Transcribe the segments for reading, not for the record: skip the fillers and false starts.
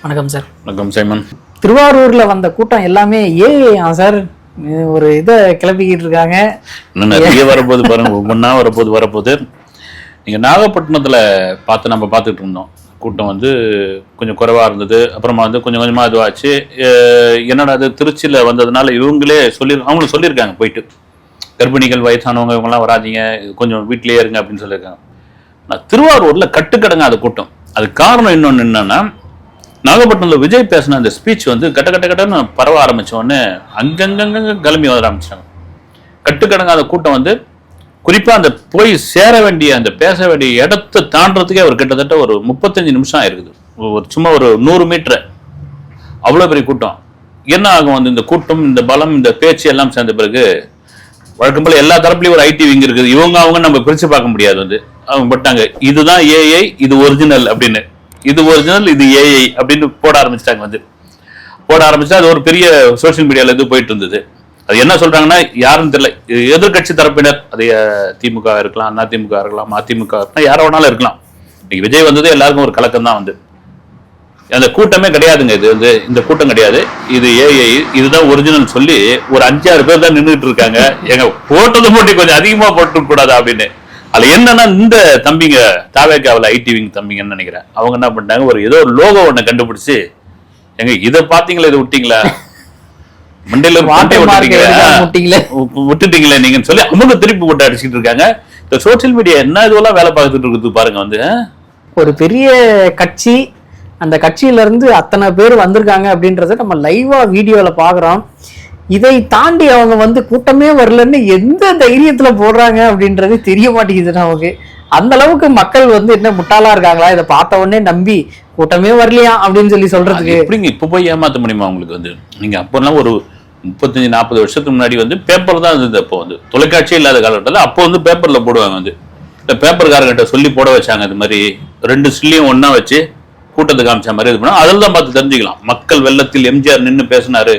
வணக்கம் சார். வணக்கம் சைமன். திருவாரூர்ல வந்த கூட்டம் எல்லாமே சார் ஒரு இதை கிளப்பிக்கிட்டு இருக்காங்க. இன்னும் நிறைய வரப்போது பாருங்க, ஒவ்வொன்றா வரப்போது. நீங்கள் நாகப்பட்டினத்தில் நம்ம பார்த்துட்டு இருந்தோம். கூட்டம் வந்து கொஞ்சம் குறைவாக இருந்தது. அப்புறமா வந்து கொஞ்சம் கொஞ்சமாக இதுவாச்சு. என்னடா அது திருச்சியில் வந்ததுனால இவங்களே அவங்களும் சொல்லியிருக்காங்க, போயிட்டு கர்ப்பிணிகள் வயசானவங்க இவங்கெல்லாம் வராதிங்க, கொஞ்சம் வீட்டிலேயே இருங்க அப்படின்னு சொல்லியிருக்காங்க. நான் திருவாரூரில் கட்டுக்கடங்காத கூட்டம். அது காரணம் இன்னொன்று என்னன்னா, நாகப்பட்டினத்தில் விஜய் பேசின அந்த ஸ்பீச் வந்து கட்டன்னு பரவ ஆரம்பித்தோடனே அங்கங்க கிளம்பி வர ஆரம்பிச்சிட்டாங்க. கட்டுக்கடங்காத கூட்டம் வந்து குறிப்பாக அந்த போய் சேர வேண்டிய அந்த பேச வேண்டிய இடத்தை தாண்டறதுக்கே ஒரு கிட்டத்தட்ட ஒரு 35 நிமிஷம் ஆயிருக்குது. சும்மா ஒரு 100 மீட்டர், அவ்வளோ பெரிய கூட்டம். என்ன ஆகும் வந்து இந்த கூட்டம், இந்த பலம், இந்த பேச்சு எல்லாம் சேர்ந்த பிறகு வழக்கம் போல எல்லா தரப்புலையும் ஒரு ஐடி விங் இருக்குது. அவங்க நம்ம பிரித்து பார்க்க முடியாது. வந்து அவங்க பட்டாங்க இதுதான் ஏஐ, இது ஒரிஜினல் அப்படின்னு, இது ஒரிஜினல், இது ஏஐ அப்படின்னு போட ஆரம்பிச்சிட்டாங்க. வந்து போட ஆரம்பிச்சா அது ஒரு பெரிய சோசியல் மீடியாவில் இது போயிட்டு இருந்தது. அது என்ன சொல்றாங்கன்னா யாருன்னு தெரியல. எதிர்கட்சி தரப்பினர், அது திமுக இருக்கலாம், அதிமுக இருக்கலாம், அதிமுக இருக்கலாம், யார வேணாலும் இருக்கலாம். இன்னைக்கு விஜய் வந்தது எல்லாருக்கும் ஒரு கலக்கம் தான். வந்து அந்த கூட்டமே கிடையாதுங்க. இது வந்து இந்த கூட்டம் கிடையாது, இது ஏஐ, இதுதான் ஒரிஜினல் சொல்லி ஒரு 5-6 பேர் தான் நின்றுட்டு இருக்காங்க. எங்க போட்டது போட்டி கொஞ்சம் அதிகமா போட்டு கூடாது அப்படின்னு. அதுல என்னன்னா, இந்த தம்பிங்க தாவேக்காவில் ஐடி விங் தம்பிங்கன்னு நினைக்கிறேன், அவங்க என்ன பண்ணிட்டாங்க, ஏதோ ஒரு லோகோ ஒண்ணு கண்டுபிடிச்சு, எங்க இதை பாத்தீங்களா, இதை விட்டீங்களா, மண்டையில விட்டுட்டீங்களே நீங்கன்னு சொல்லி அவங்க திருப்பி போட்டு அடிச்சுட்டு இருக்காங்க. இந்த சோசியல் மீடியா என்ன இதுவெல்லாம் வேலை பார்த்துட்டு இருக்குது பாருங்க. வந்து ஒரு பெரிய கட்சி, அந்த கட்சியில இருந்து அத்தனை பேர் வந்திருக்காங்க அப்படின்றத நம்ம லைவா வீடியோல பாக்குறோம். இதை தாண்டி அவங்க வந்து கூட்டமே வரலன்னு எந்த தைரியத்துல போடுறாங்க அப்படின்றது தெரிய மாட்டேங்குது நமக்கு. அந்த அளவுக்கு மக்கள் வந்து என்ன முட்டாளா இருக்காங்களா, இதை பார்த்த உடனே நம்பி கூட்டமே வரலையா அப்படின்னு சொல்லி சொல்றதுக்கு? எப்படிங்க இப்ப போய் ஏமாத்த முடியுமா உங்களுக்கு? வந்து நீங்க அப்பெல்லாம் ஒரு 35-40 வருஷத்துக்கு முன்னாடி வந்து பேப்பர் தான் இருந்தது. அப்போ வந்து தொலைக்காட்சியே இல்லாத காலகட்டத்தில் அப்போ வந்து பேப்பர்ல போடுவாங்க. வந்து இந்த பேப்பர்காரங்கிட்ட சொல்லி போட வச்சாங்க. இது மாதிரி 2 சில்லியும் ஒன்னா வச்சு கூட்டத்தை காமிச்ச மாதிரி இது பண்ணா அதில் தான் பார்த்து தெரிஞ்சுக்கலாம். மக்கள் வெள்ளத்தில் எம்ஜிஆர் நின்று பேசினாரு,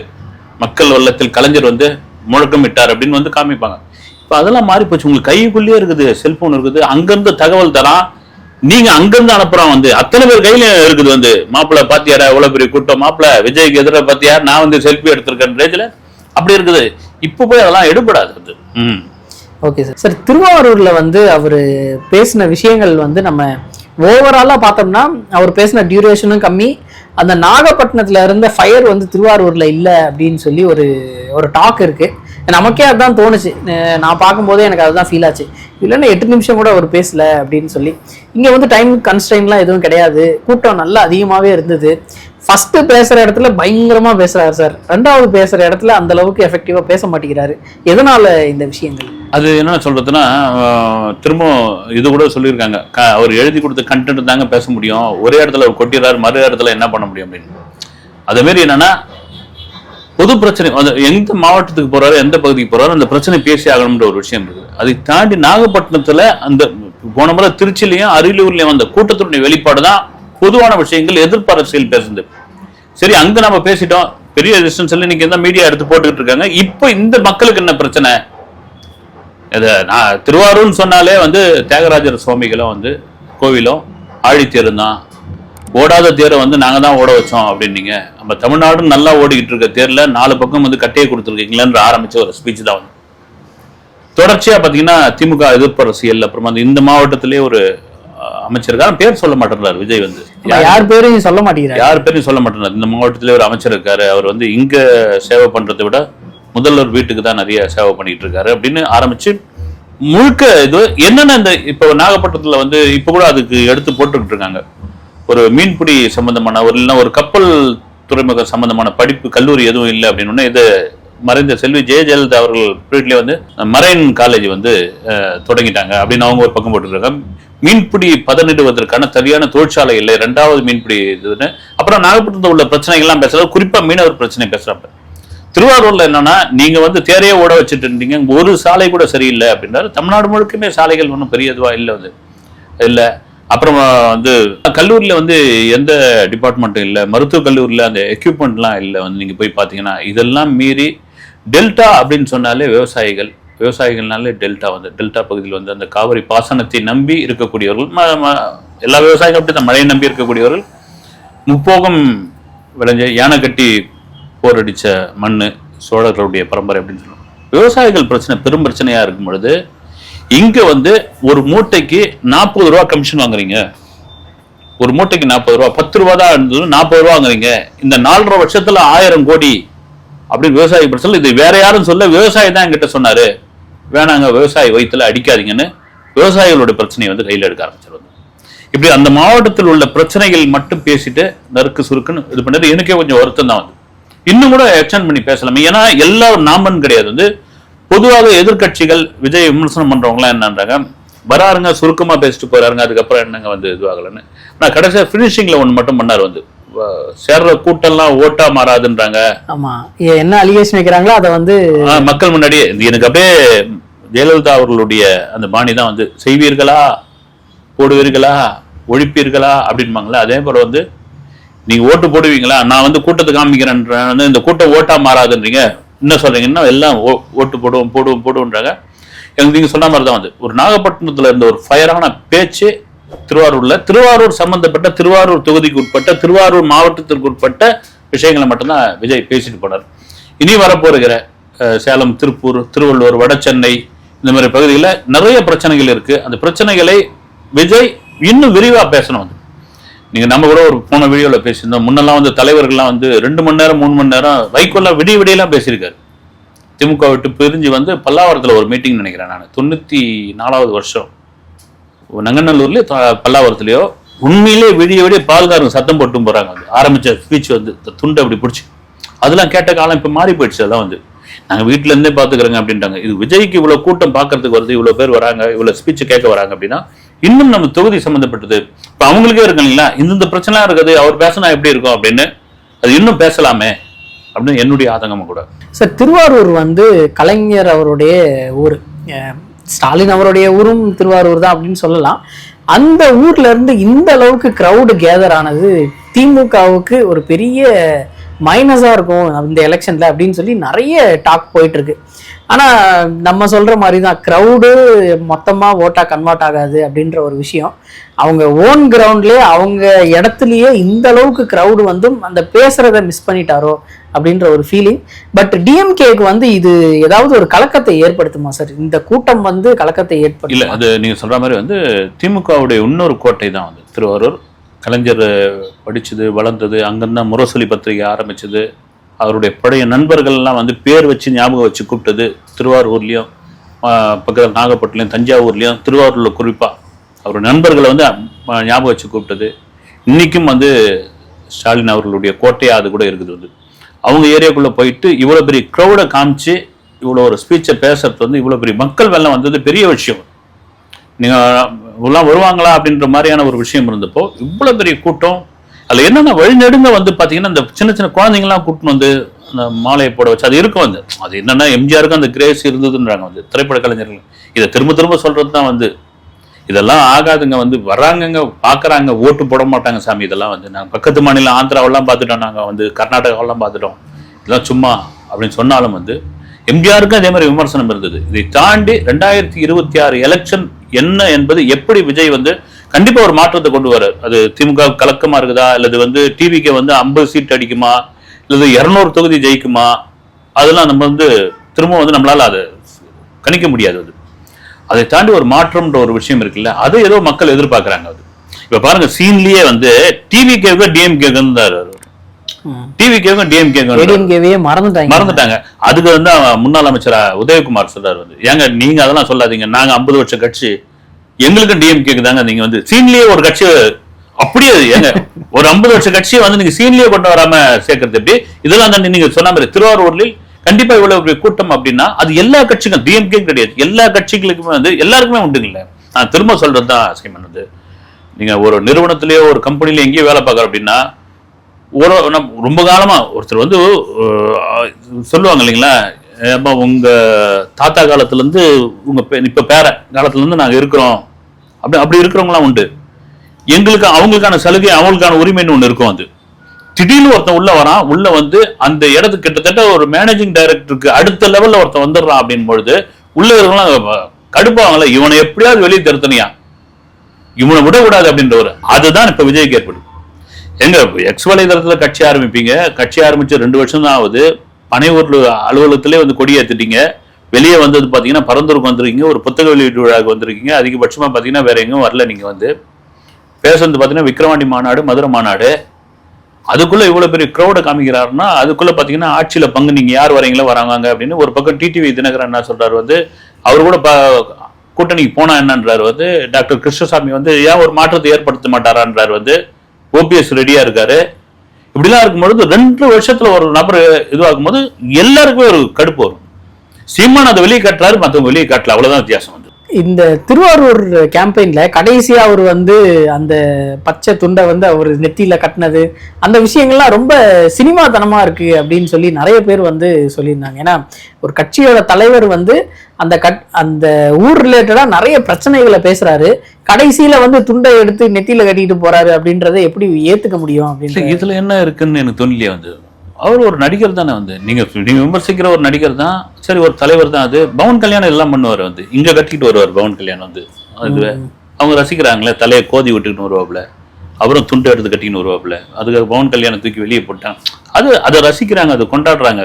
மக்கள் வெள்ளத்தில் கலைஞர் வந்து முழக்கமிட்டார் அப்படின்னு வந்து காமிப்பாங்க. இப்போ அதெல்லாம் மாறி போச்சு. உங்களுக்கு கைக்குள்ளேயே இருக்குது, செல்போன் இருக்குது, அங்கிருந்து தகவல் தரான், நீங்க அங்கிருந்து அனுப்புறான். வந்து அத்தனை பேர் கையில இருக்குது. வந்து மாப்பிள்ள பாத்தியாரா எவ்வளவு பெரிய கூட்டம், மாப்பிள்ள விஜய்க்கு எதிராக பாத்தியா, நான் வந்து செல்ஃபி எடுத்திருக்கேன் ரேஞ்சில் அப்படி இருக்குது. இப்போ போய் அதெல்லாம் எடுபடாது. வந்து ஓகே சார். சார், திருவாரூர்ல வந்து அவரு பேசின விஷயங்கள் வந்து நம்ம ஓவராலா பார்த்தோம்னா அவர் பேசின டியூரேஷனும் கம்மி. அந்த நாகப்பட்டினத்துல இருந்த ஃபயர் வந்து திருவாரூர்ல இல்லை அப்படின்னு சொல்லி ஒரு டாக் இருக்கு. நமக்கே அதுதான் தோணுச்சு. நான் பார்க்கும்போதே எனக்கு அதுதான் ஃபீல் ஆச்சு. இல்லைன்னா 8 நிமிஷம் கூட அவர் பேசல அப்படின்னு சொல்லி. இங்கே வந்து டைம் கன்ஸ்ட்ரெயின்லாம் எதுவும் கிடையாது, கூட்டம் நல்லா அதிகமாகவே இருந்தது. ஃபர்ஸ்ட் பேசுகிற இடத்துல பயங்கரமாக பேசுகிறாரு சார், 2வது பேசுகிற இடத்துல அந்த அளவுக்கு எஃபெக்டிவாக பேச மாட்டேங்கிறாரு. எதனால இந்த விஷயங்கள்? அது என்ன சொல்றதுன்னா, திரும்ப இது கூட சொல்லியிருக்காங்க, அவர் எழுதி கொடுத்த கண்டென்ட் தாங்க பேச முடியும், ஒரே இடத்துல அவர் கொட்டிடுறாரு, மறு இடத்துல என்ன பண்ண முடியும் அப்படின்னு. அதே மாதிரி என்னன்னா, பொது பிரச்சனை எந்த மாவட்டத்துக்கு போறாரு, எந்த பகுதிக்கு போறாரு, அந்த பிரச்சனை பேசி ஆகணும்ன்ற ஒரு விஷயம் இருக்குது. அதை தாண்டி நாகப்பட்டினத்துல அந்த போன முறை திருச்சிலையும் அரியலூர்லயும் வந்த கூட்டத்தினுடைய வெளிப்பாடு தான் பொதுவான விஷயங்கள், எதிர்ப்பு அரசியல் பேசுது. சரி, அங்க நம்ம பேசிட்டோம், பெரிய டிஸ்டன்ஸ்ல இன்னைக்கு எந்த மீடியா எடுத்து போட்டுக்கிட்டு இருக்காங்க. இப்போ இந்த மக்களுக்கு என்ன பிரச்சனை? நான் திருவாரூர்னு சொன்னாலே வந்து தியாகராஜர் சுவாமிகளும் வந்து கோவிலும் ஆழித்தேரும் தான். ஓடாத தேரை வந்து நாங்கள் தான் ஓட வச்சோம் அப்படின்னீங்க. நம்ம தமிழ்நாடு நல்லா ஓடிக்கிட்டு இருக்க தேர்ல 4 பக்கம் வந்து கட்டையை கொடுத்துருக்கீங்களேன்ற ஆரம்பிச்ச ஒரு ஸ்பீச் தான். வந்து தொடர்ச்சியா பாத்தீங்கன்னா திமுக எதிர்ப்பு அரசியல். அப்புறமா இந்த மாவட்டத்திலேயே ஒரு அமைச்சர் பேர் சொல்ல மாட்டேறாரு விஜய். வந்து யார் பேரையும் சொல்ல மாட்டேறாரு. இந்த மாவட்டத்திலே ஒரு அமைச்சர் இருக்காரு, அவர் வந்து இங்க சேவை பண்றதை விட முதல்வர் வீட்டுக்கு தான் நிறைய சேவை பண்ணிட்டு இருக்காரு அப்படின்னு ஆரம்பிச்சு முழுக்க இது என்னன்னா, இந்த இப்போ நாகப்பட்டினத்துல வந்து இப்ப கூட அதுக்கு எடுத்து போட்டுக்கிட்டு இருக்காங்க. ஒரு மீன்பிடி சம்பந்தமான ஒரு கப்பல் துறைமுக சம்பந்தமான படிப்பு கல்லூரி எதுவும் இல்லை அப்படின்னு. இது மறைந்த செல்வி ஜெயலலிதா அவர்கள் பீரியட்லேயே வந்து மரைன் காலேஜ் வந்து தொடங்கிட்டாங்க அப்படின்னு அவங்க ஒரு பக்கம் போட்டுருக்காங்க. மீன்பிடி பதனிடுவதற்கான சரியான தொழிற்சாலை இல்லை, 2வது மீன்பிடி இதுன்னு. அப்புறம் நாகப்பட்டினத்தில் உள்ள பிரச்சனைகள்லாம் பேசுறாரு, குறிப்பா மீனவர் பிரச்சனை பேசுறாங்க. திருவாரூர்ல என்னன்னா, நீங்க வந்து தேரையே ஓட வச்சுட்டு இருந்தீங்க, ஒரு சாலை கூட சரியில்லை அப்படின்றாரு. தமிழ்நாடு முழுக்குமே சாலைகள் ஒன்றும் பெரிய இதுவா இல்லை வந்து இல்லை. அப்புறம் வந்து கல்லூரியில வந்து எந்த டிபார்ட்மெண்ட்டும் இல்லை, மருத்துவக் கல்லூரியில் அந்த எக்யூப்மெண்ட்லாம் இல்லை. வந்து நீங்க போய் பார்த்தீங்கன்னா இதெல்லாம் மீறி டெல்டா அப்படின்னு சொன்னாலே விவசாயிகள்னாலே டெல்டா வந்து டெல்டா பகுதியில் வந்து அந்த காவிரி பாசனத்தை நம்பி இருக்கக்கூடியவர்கள், எல்லா விவசாயிகளும் அப்படி தான் மழையை நம்பி இருக்கக்கூடியவர்கள் முப்போகம் விளைஞ்ச யானை கட்டி போர் அடிச்ச மண்ணு சோழர்களுடைய பரம்பரை அப்படின்னு சொல்லுவோம். விவசாயிகள் பிரச்சனை பெரும் பிரச்சனையா இருக்கும் பொழுது இங்க வந்து ஒரு மூட்டைக்கு 40 ரூபா கமிஷன் வாங்குறீங்க. ஒரு மூட்டைக்கு 40 ரூபா, 10 ரூபா தான் இருந்தது, 40 ரூபா வாங்குறீங்க. இந்த 4.5 வருஷத்துல 1000 கோடி அப்படின்னு விவசாயி பிரச்சனை. இது வேற யாரும் சொல்ல, விவசாயி தான் என்கிட்ட சொன்னாரு, வேணாங்க விவசாயி வயிற்றுல அடிக்காதீங்கன்னு விவசாயிகளுடைய பிரச்சனையை வந்து கையில் எடுக்க ஆரம்பிச்சிருவாங்க. இப்படி அந்த மாவட்டத்தில் உள்ள பிரச்சனைகள் மட்டும் பேசிட்டு நறுக்கு சுருக்குன்னு இது பண்ணது எனக்கே கொஞ்சம் வருத்தம் தான் வந்து. இன்னும் கூட எக்ஸ்டெண்ட் பண்ணி பேசலாமே. ஏன்னா எல்லாரும் நாமன் கிடையாது வந்து. பொதுவாக எதிர்கட்சிகள் விஜய் விமர்சனம் பண்றவங்களாம் என்னன்றாங்க, வராருங்க சுருக்கமா பேசிட்டு போறாருங்க, அதுக்கப்புறம் என்னங்க வந்து இதுவாகலன்னு. நான் கடைசியா பினிஷிங்ல ஒன்று மட்டும் பண்ணாரு வந்து, சேர்ற கூட்டம்லாம் ஓட்டா மாறாதுன்றாங்க. ஆமா, என்ன அலிகேஷன் வைக்கிறாங்களோ அதை வந்து மக்கள் முன்னாடியே எனக்கு அப்படியே ஜெயலலிதா அவர்களுடைய அந்த பாணி தான் வந்து, செய்வீர்களா போடுவீர்களா ஒழிப்பீர்களா அப்படின்பாங்களா. அதே போல வந்து நீங்க ஓட்டு போடுவீங்களா, நான் வந்து கூட்டத்தை காமிக்கிறேன், இந்த கூட்டம் ஓட்டா மாறாதுன்றீங்க, என்ன சொல்றீங்கன்னா எல்லாம் ஓட்டு போடுவோம் போடுவோம் போடுவோன்றாங்க. எனக்கு நீங்க சொன்ன மாதிரி தான் வந்து ஒரு நாகப்பட்டினத்துல இருந்த ஒரு ஃபயரான பேச்சு திருவாரூர் சம்பந்தப்பட்ட திருவாரூர் தொகுதிக்கு உட்பட்ட திருவாரூர் மாவட்டத்திற்கு உட்பட்ட விஷயங்களை மட்டும்தான் விஜய் பேசிட்டு போனார். இனி வரப்போகிற சேலம், திருப்பூர், திருவள்ளூர், வட சென்னை இந்த மாதிரி பகுதிகளில் நிறைய பிரச்சனைகள் இருக்கு. அந்த பிரச்சனைகளை விஜய் இன்னும் விரிவா பேசணும் வந்து. நீங்க நம்ம கூட ஒரு போன வீடியோல பேசியிருந்தோம். முன்னெல்லாம் வந்து தலைவர்கள்லாம் வந்து 2 மணி நேரம் 3 மணி நேரம் வைகோல்லாம் விடியெல்லாம் பேசியிருக்காரு. திமுக விட்டு பிரிஞ்சு வந்து பல்லாவரத்துல ஒரு மீட்டிங் நினைக்கிறேன் நான், 94வது வருஷம் நங்கநல்லூர்லயோ பல்லாவரத்துலயோ, உண்மையிலே விடிய பால்காரங்க சத்தம் போட்டும் போறாங்க வந்து. ஆரம்பிச்ச ஸ்பீச் வந்து துண்டை அப்படி பிடிச்சி, அதெல்லாம் கேட்ட காலம் இப்ப மாறி போயிடுச்சு. அதெல்லாம் வந்து நாங்க வீட்டுல இருந்தே பாத்துக்கிறோங்க அப்படின்ட்டாங்க. இது விஜய்க்கு இவ்வளவு கூட்டம் பாக்குறதுக்கு வருது, இவ்வளவு பேர் வராங்க, இவ்வளவு ஸ்பீச் கேட்க வராங்க அப்படின்னா இன்னும் நம்ம தொகுதி சம்பந்தப்பட்டது இப்ப அவங்களுக்கே இருக்கு இல்லைங்களா, இந்த பிரச்சனை இருக்குது, அவர் பேசினா எப்படி இருக்கும் அப்படின்னு, அது இன்னும் பேசலாமே அப்படின்னு என்னுடைய ஆதங்கமும் கூட. சார், திருவாரூர் வந்து கலைஞர் அவருடைய ஊர், ஸ்டாலின் அவருடைய ஊரும் திருவாரூர் தான் அப்படின்னு சொல்லலாம். அந்த ஊர்ல இருந்து இந்த அளவுக்கு கிரவுடு கேதர் ஆனது திமுகவுக்கு ஒரு பெரிய மைனஸா இருக்கும் இந்த எலெக்ஷன்ல அப்படின்னு சொல்லி நிறைய டாக் போயிட்டு இருக்கு. ஆனா நம்ம சொல்ற மாதிரி தான், கிரவுடு மொத்தமா ஓட்டா கன்வெர்ட் ஆகாது அப்படின்ற ஒரு விஷயம். அவங்க ஓன் கிரவுண்ட்லயே அவங்க இடத்துலயே இந்த அளவுக்கு கிரவுடு வந்து அந்த பேசுறத மிஸ் பண்ணிட்டாரோ அப்படின்ற ஒரு ஃபீலிங். பட் டிஎம்கேக்கு வந்து இது ஏதாவது ஒரு கலக்கத்தை ஏற்படுத்துமா சார்? இந்த கூட்டம் வந்து கலக்கத்தை ஏற்படுத்தும்? இல்ல, அது நீங்க சொல்ற மாதிரி வந்து திமுகவுடைய இன்னொரு கோட்டை தான் வந்து திருவாரூர். கலைஞர் படிச்சது வளர்ந்தது அங்கிருந்தான். முரசொலி பத்திரிகை ஆரம்பிச்சது. அவருடைய பழைய நண்பர்கள்லாம் வந்து பேர் வச்சு ஞாபகம் வச்சு கூப்பிட்டது திருவாரூர்லயும், பக்கத்தில் நாகப்பட்டினம், தஞ்சாவூர்லயும், திருவாரூர்ல குறிப்பா அவர் நண்பர்களை வந்து ஞாபகம் வச்சு கூப்பிட்டது. இன்னைக்கும் வந்து ஸ்டாலின் அவர்களுடைய கோட்டையா அது கூட இருக்குது வந்து. அவங்க ஏரியாக்குள்ள போயிட்டு இவ்வளவு பெரிய க்ரௌடை காமிச்சு இவ்வளவு ஒரு ஸ்பீச்சை பேசுறது வந்து, இவ்வளவு பெரிய மக்கள் வெள்ளம் வந்தது பெரிய விஷயம். நீங்க எல்லாம் வருவாங்களா அப்படின்ற மாதிரியான ஒரு விஷயம் இருந்தப்போ இவ்வளவு பெரிய கூட்டம். அதுல என்னன்னா வழிநெடுங்க வந்து பாத்தீங்கன்னா இந்த சின்ன சின்ன குழந்தைங்கலாம் கூட்டின்னு வந்து அந்த மாலையை போட வச்சு அது இருக்கும் வந்து. அது என்னன்னா எம்ஜிஆருக்கு அந்த கிரேஸ் இருந்ததுன்றாங்க வந்து திரைப்பட கலைஞர்கள். இதை திரும்ப திரும்ப சொல்றது தான் வந்து, இதெல்லாம் ஆகாதுங்க வந்து, வர்றாங்கங்க பாக்குறாங்க, ஓட்டு போட மாட்டாங்க சாமி. இதெல்லாம் வந்து நாங்கள் பக்கத்து மாநிலம் ஆந்திராவெல்லாம் பார்த்துட்டோம், நாங்க வந்து கர்நாடகாவெல்லாம் பார்த்துட்டோம், இதெல்லாம் சும்மா அப்படின்னு சொன்னாலும் வந்து எம்ஜிஆருக்கும் அதே மாதிரி விமர்சனம் இருந்தது. இதை தாண்டி 2026 எலெக்ஷன் என்ன என்பது எப்படி விஜய் வந்து கண்டிப்பா ஒரு மாற்றத்தை கொண்டு வர, அது திமுக கலக்கமா இருக்குதா, அல்லது வந்து டிவிக்கு வந்து 50 சீட் அடிக்குமா, அல்லது 200 தொகுதி ஜெயிக்குமா, அதெல்லாம் நம்ம வந்து திரும்ப வந்து நம்மளால அதை கணிக்க முடியாது. அது அதை தாண்டி ஒரு மாற்றம்ன்ற ஒரு விஷயம் இருக்குல்ல, அது ஏதோ மக்கள் எதிர்பார்க்கறாங்க. அது இப்ப பாருங்க, சீன்லயே வந்து டிவிகேவுக்கு டிஎம்கேக்கு மறந்துட்டாங்க. அதுக்கு வந்து முன்னாள் அமைச்சர் உதயகுமார் சொல்றாரு வந்து, ஏங்க நீங்க அதெல்லாம் சொல்லாதீங்க, நாங்க 50 வருஷம் கட்சி, எங்களுக்கு டிஎம்கேக்கு தாங்க நீங்க வந்து சீன்லயே ஒரு கட்சி அப்படியே ஏங்க ஒரு 50 வருஷம் கட்சியை வந்து நீங்க சீன்லயே கொண்டு வராம சேர்க்கறது எப்படி? இதெல்லாம் தான் நீங்க சொன்ன மாதிரி திருவாரூரில் கண்டிப்பா இவ்வளவு கூட்டம் அப்படின்னா அது எல்லா கட்சிக்கும், டிஎம்கே கிடையாது, எல்லா கட்சிகளுக்குமே வந்து எல்லாருக்குமே உண்டுங்கள. நான் திரும்ப சொல்றதுதான் சீமன் வந்து, நீங்க ஒரு நிறுவனத்திலேயோ ஒரு கம்பெனில எங்கேயோ வேலை பார்க்கற அப்படின்னா ஒரு ரொம்ப காலமா ஒருத்தர் வந்து சொல்லுவாங்க இல்லைங்களா, உங்க தாத்தா காலத்துல இருந்து உங்க இப்ப பேர காலத்துல இருந்து நாங்க இருக்கிறோம் அப்படி இருக்கிறவங்களாம் உண்டு. எங்களுக்கு அவங்களுக்கான சலுகை அவங்களுக்கான உரிமைன்னு ஒண்ணு இருக்கும். அது திடீர்னு ஒருத்தன் உள்ள வரான், உள்ள வந்து அந்த இடத்துக்கு கிட்டத்தட்ட ஒரு மேனேஜிங் டைரக்டருக்கு அடுத்த லெவல்ல ஒருத்தன் வந்துடுறான் அப்படின் பொழுது உள்ள இருக்கிறவங்களாம் கடுப்பாவாங்கல்ல, இவனை எப்படியாவது வெளியே தருத்தனியா, இவனை விடக்கூடாது அப்படின்ற ஒரு அதுதான் இப்ப விஜய்க்கு ஏற்படும். எங்க எக்ஸ் வலைதளத்துல கட்சி ஆரம்பிப்பீங்க, கட்சி ஆரம்பிச்சு 2 வருஷம் தான் ஆகுது, பனையூர் அலுவலகத்திலே வந்து கொடி ஏத்துட்டீங்க, வெளியே வந்தது பாத்தீங்கன்னா பரந்தூருக்கு வந்திருக்கீங்க, ஒரு புத்தக வெளியீட்டு விழாவுக்கு வந்திருக்கீங்க, அதிகபட்சமா பாத்தீங்கன்னா வேற எங்கும் வரல. நீங்க வந்து பேசுறது பாத்தீங்கன்னா விக்கிரவாண்டி மாநாடு, மதுரை மாநாடு, அதுக்குள்ள இவ்வளவு பெரிய கிரௌட காமிக்கிறாருன்னா அதுக்குள்ள பாத்தீங்கன்னா ஆட்சியில பங்கு நீங்க யார் வரீங்களோ வராங்க அப்படின்னு. ஒரு பக்கம் டிடிவி தினகரன் என்ன சொல்றாரு வந்து, அவர் கூட கூட்டணிக்கு போனா என்னன்றாரு வந்து, டாக்டர் கிருஷ்ணசாமி வந்து ஏன் ஒரு மாற்றத்தை ஏற்படுத்த மாட்டாரான்றாரு வந்து, ஓபிஎஸ் ரெடியா இருக்காரு. இப்படிலாம் இருக்கும்பொழுது 2 வருஷத்துல ஒரு நபர் இதுவாகும் போது எல்லாருக்குமே ஒரு கடுப்பு வரும். சீமான் அதை வெளியே காட்டுறாரு, மற்றவங்க வெளியே காட்டல, அவ்வளவுதான் வித்தியாசம் வந்து. இந்த திருவாரூர் கேம்பெயின்ல கடைசியா அவர் வந்து அந்த பச்சை துண்டை வந்து அவர் நெத்தியில கட்டினது, அந்த விஷயங்கள்லாம் ரொம்ப சினிமாத்தனமா இருக்கு அப்படின்னு சொல்லி நிறைய பேர் வந்து சொல்லியிருந்தாங்க. ஏன்னா ஒரு கட்சியோட தலைவர் வந்து அந்த ஊர் ரிலேட்டடா நிறைய பிரச்சனைகளை பேசுறாரு, கடைசியில வந்து துண்டை எடுத்து நெத்தியில கட்டிட்டு போறாரு அப்படின்றத எப்படி ஏத்துக்க முடியும் அப்படின்னு. இதுல என்ன இருக்குன்னு எனக்கு தோணலையே வந்து. அவர் ஒரு நடிகர் தானே வந்து, நீங்க விமர்சிக்கிற ஒரு நடிகர் தான், சரி ஒரு தலைவர் தான். அது பவன் கல்யாணம் எல்லாம் பண்ணுவார் வந்து, இங்க கட்டிட்டு வருவார் பவன் கல்யாணம் வந்து. அது அவங்க ரசிக்கிறாங்களே, தலையை கோதி விட்டுக்கிட்டு வருவாப்புல, அப்புறம் துண்டு எடுத்து கட்டின்னு வருவாப்புல, அதுக்காக பவன் கல்யாணம் தூக்கி வெளியே போட்டான். அதை ரசிக்கிறாங்க, அதை கொண்டாடுறாங்க.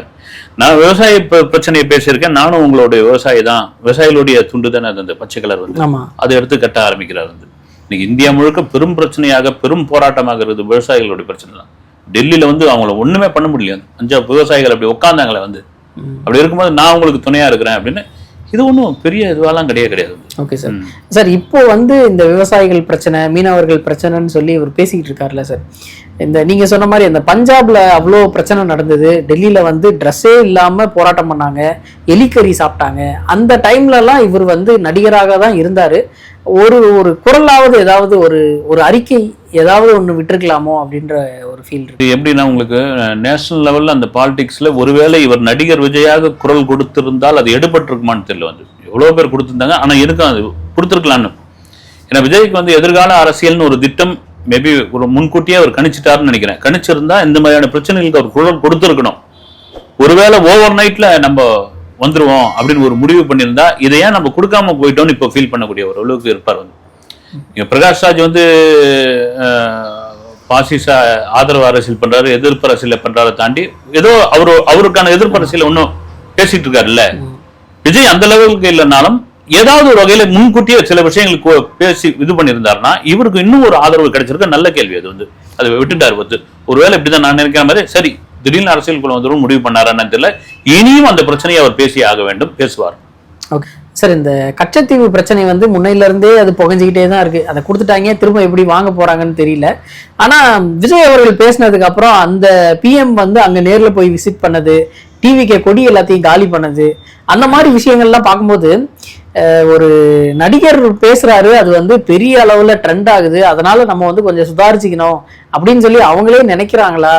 நான் விவசாய பிரச்சனையை பேசியிருக்கேன், நானும் உங்களுடைய விவசாயி தான், விவசாயிகளுடைய துண்டு தானே அது, அந்த பச்சை கலர் வந்து, அதை எடுத்து கட்ட ஆரம்பிக்கிறார் வந்து. இன்னைக்கு இந்தியா முழுக்க பெரும் பிரச்சனையாக பெரும் போராட்டமாக இருக்கிறது விவசாயிகளுடைய பிரச்சனை தான். டெல்லியில வந்து அவங்கள ஒண்ணுமே பண்ண முடியல, 5 விவசாயிகள் அப்படி உட்காந்தாங்களே வந்து. அப்படி இருக்கும்போது நான் உங்களுக்கு துணையா இருக்கிறேன் அப்படின்னு, இது ஒன்றும் பெரிய இதுவெல்லாம் கிடையாது. Okay sir. சார் இப்போ வந்து இந்த விவசாயிகள் பிரச்சனை, மீனவர்கள் பிரச்சனைன்னு சொல்லி இவர் பேசிக்கிட்டு இருக்காருல்ல சார், இந்த நீங்க சொன்ன மாதிரி அந்த பஞ்சாப்ல அவ்வளோ பிரச்சனை நடந்தது, டெல்லியில வந்து ட்ரெஸ்ஸே இல்லாம போராட்டம் பண்ணாங்க, எலிக்கறி சாப்பிட்டாங்க. அந்த டைம்ல எல்லாம் இவர் வந்து நடிகராக தான் இருந்தாரு. ஒரு குரலாவது ஏதாவது ஒரு அறிக்கை ஏதாவது ஒண்ணு விட்டுருக்கலாமோ அப்படின்ற ஒரு ஃபீல் இருக்கு. எப்படின்னா உங்களுக்கு நேஷனல் லெவல்ல அந்த பாலிடிக்ஸ்ல ஒருவேளை இவர் நடிகர் விஜயாக குரல் கொடுத்திருந்தால் அது எடுபட்டிருக்குமான்னு தெரியல வந்து. எவ்வளவு பேர் கொடுத்திருந்தாங்க, ஆனா எதுக்கும் அது கொடுத்துருக்கலான்னு. ஏன்னா விஜய்க்கு வந்து எதிர்கால அரசியல்னு ஒரு திட்டம் மேபி ஒரு முன்கூட்டியே அவர் கணிச்சிட்டாருன்னு நினைக்கிறேன். கணிச்சிருந்தா இந்த மாதிரியான பிரச்சனைகளுக்கு அவர் குரல் கொடுத்துருக்கணும். ஒருவேளை ஓவர் நைட்ல நம்ம வந்துருவோம் அப்படின்னு ஒரு முடிவு பண்ணியிருந்தா இதை ஏன் நம்ம கொடுக்காம போயிட்டோம்னு இப்போ ஃபீல் பண்ணக்கூடிய ஒரு அளவுக்கு இருப்பார் வந்து. இங்க பிரகாஷ் ராஜ் வந்து பாசிச ஆதரவு அரசியல் பண்றாரு, எதிர்ப்பு அரசியல பண்றாரு தாண்டி ஏதோ அவருக்கான எதிர்ப்பு அரசியல் ஒன்னும் பேசிட்டு இருக்காருல்ல. விஜய் அந்த லெவலுக்கு இல்லைனாலும் ஏதாவது ஒரு வகையில முன்கூட்டியே சில விஷயங்களுக்கு பேசி இது பண்ணியிருந்தாருன்னா இவருக்கு இன்னும் ஒரு ஆதரவு கிடைச்சிருக்க. நல்ல கேள்வி அது வந்து. அதை விட்டுட்டாரு வந்து. ஒருவேளை இப்படிதான் நான் நினைக்கிற மாதிரி சரி திடீர்னு அரசியலுக்குள்ள வந்துடும் முடிவு பண்ணாரான்னு தெரியல. இனியும் அந்த பிரச்சனையை அவர் பேசி ஆக வேண்டும், பேசுவார். Okay sir. இந்த கச்சத்தீவு பிரச்சனை வந்து முன்னையில இருந்தே அது புகஞ்சிக்கிட்டே தான் இருக்கு. அதை கொடுத்துட்டாங்க, திரும்ப எப்படி வாங்க போறாங்கன்னு தெரியல. ஆனா விஜய் அவர்கள் பேசினதுக்கு அப்புறம் அந்த பிஎம் வந்து அங்க நேர்ல போய் விசிட் பண்ணது, டிவிக்கு கொடி எல்லாத்தையும் காலி பண்ணது, அந்த மாதிரி விஷயங்கள்லாம் பார்க்கும்போது ஒரு நடிகர் பேசுறாரு, அது வந்து பெரிய அளவுல ட்ரெண்ட் ஆகுது, அதனால நம்ம வந்து கொஞ்சம் சுதாரிச்சுக்கணும் அப்படின்னு சொல்லி அவங்களே நினைக்கிறாங்களா?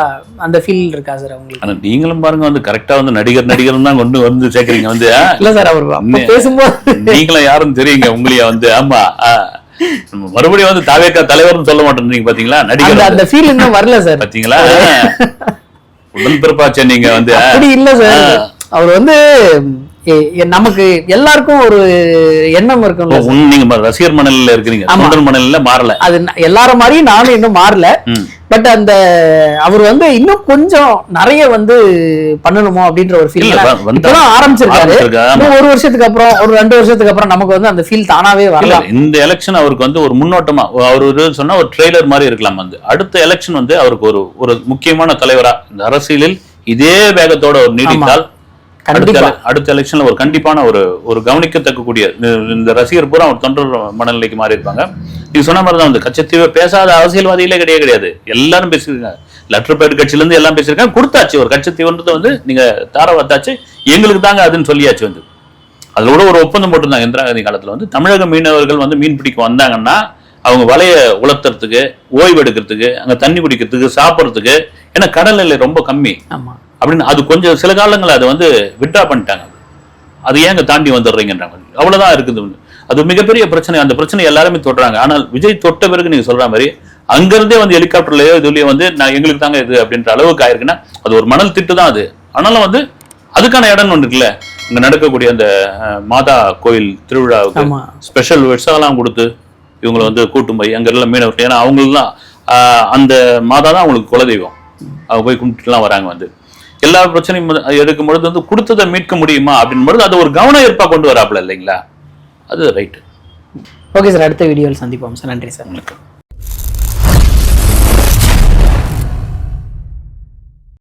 அந்த ஃபீல் இருக்கா சார் அவங்களுக்கு? நீங்களும் பாருங்க வந்து கரெக்டா வந்து நடிகர் தான் கொண்டு வந்து சேர்க்கறீங்க வந்து. இல்ல சார், அவர் பேசும்போது நீங்களும் யாரும் தெரியுங்க உங்களையா வந்து. ஆமா, மறுபடியும் வந்து தாவேக்கா தலைவர்னு சொல்ல மாட்டேன் பாத்தீங்களா? நடிகர் அந்த ஃபீல் இன்னும் வரல சார். பாத்தீங்களா? உடல் பிறப்பாச்சே நீங்க வந்து. அப்படி இல்ல சார், அவர் வந்து நமக்கு எல்லாருக்கும் ஒரு எண்ணம் இருக்கும்ல. நீங்க ரசிகர் மணல்ல இருக்கிறீங்க, தொண்டர் மணல்ல மாறல. அது எல்லாரும் மாதிரியும் நானும் இன்னும் மாறல. பட் அந்த அவர் வந்து இன்னும் கொஞ்சம் நிறைய வந்து பண்ணணுமோ அப்படின்ற ஒரு ஃபீல் இப்பதான் ஆரம்பிச்சிருக்காரு. ஒரு வருஷத்துக்கு அப்புறம், ஒரு 2 வருஷத்துக்கு அப்புறம் நமக்கு வந்து அந்த ஃபீல் தானாவே வரலாம். இந்த எலெக்ஷன் அவருக்கு வந்து ஒரு முன்னோட்டமா, அவர் சொன்னா ஒரு ட்ரெய்லர் மாதிரி இருக்கலாம் வந்து. அடுத்த எலெக்ஷன் வந்து அவருக்கு ஒரு முக்கியமான தலைவரா இந்த அரசியலில் இதே வேகத்தோட ஒரு நீடித்தால் அடுத்த எலெக்ஷன்ல ஒரு கண்டிப்பான ஒரு கவனிக்கத்தக்கக்கூடிய இந்த ரசிகர் பூரா ஒரு தொண்டர் மனநிலைக்கு மாறி இருப்பாங்க. நீங்க சொன்ன மாதிரிதான் வந்து கச்சத்தீவை பேசாத அரசியல்வாதிகளே கிடையாது. எல்லாரும் பேசிருக்காங்க. லெட்டர் பேட் கட்சியில இருந்து எல்லாம் பேசியிருக்காங்க. கொடுத்தாச்சு ஒரு கச்சத்தீவுன்றது வந்து நீங்க தாரவாத்தாச்சு, எங்களுக்கு தாங்க அதுன்னு சொல்லியாச்சு வந்து. அதுல கூட ஒரு ஒப்பந்தம் போட்டிருந்தாங்க இந்திரா காந்தி காலத்துல வந்து. தமிழக மீனவர்கள் வந்து மீன் பிடிக்க வந்தாங்கன்னா அவங்க வலைய உலர்த்துறதுக்கு, ஓய்வு எடுக்கிறதுக்கு, அங்க தண்ணி குடிக்கிறதுக்கு, சாப்பிட்றதுக்கு, ஏன்னா கடல் எல்லை ரொம்ப கம்மி அப்படின்னு அது கொஞ்சம் சில காலங்கள் அதை வந்து விட்ரா பண்ணிட்டாங்க. அது ஏங்க தாண்டி வந்துடுறீங்கன்றாங்க. அவ்வளவுதான் இருக்குது. அது மிகப்பெரிய பிரச்சனை. அந்த பிரச்சனை எல்லாருமே தொடுறாங்க. ஆனால் விஜய் தொட்ட பிறகு நீங்க சொல்ற மாதிரி அங்கிருந்தே வந்து ஹெலிகாப்டர்லயோ இதுலயோ வந்து நான் எங்களுக்கு தாங்க இது அப்படின்ற அளவுக்கு ஆயிருக்குன்னா அது ஒரு மணல் திட்டு தான் அது. ஆனாலும் வந்து அதுக்கான இடம் ஒன்று இருக்குல்ல, இங்க நடக்கக்கூடிய அந்த மாதா கோயில் திருவிழாவுக்கு ஸ்பெஷல் விசாலாம் கொடுத்து இவங்களை வந்து கூட்டும் போய் அங்க எல்லாம் மீனவர்கள், ஏன்னா அவங்களெல்லாம் அந்த மாதா தான் அவங்களுக்கு குலதெய்வம். அவங்க போய் கும்பிட்டுலாம் வராங்க. வந்து எல்லா பிரச்சனையும் எடுக்கும் பொழுது வந்து கொடுத்ததை மீட்க முடியுமா அப்படின்னு பொழுது அது ஒரு கவன ஈர்ப்பா கொண்டு வராப்புல இல்லைங்களா? அது ரைட்டு. ஓகே சார், அடுத்த வீடியோவில் சந்திப்போம் சார். நன்றி சார். வணக்கம்.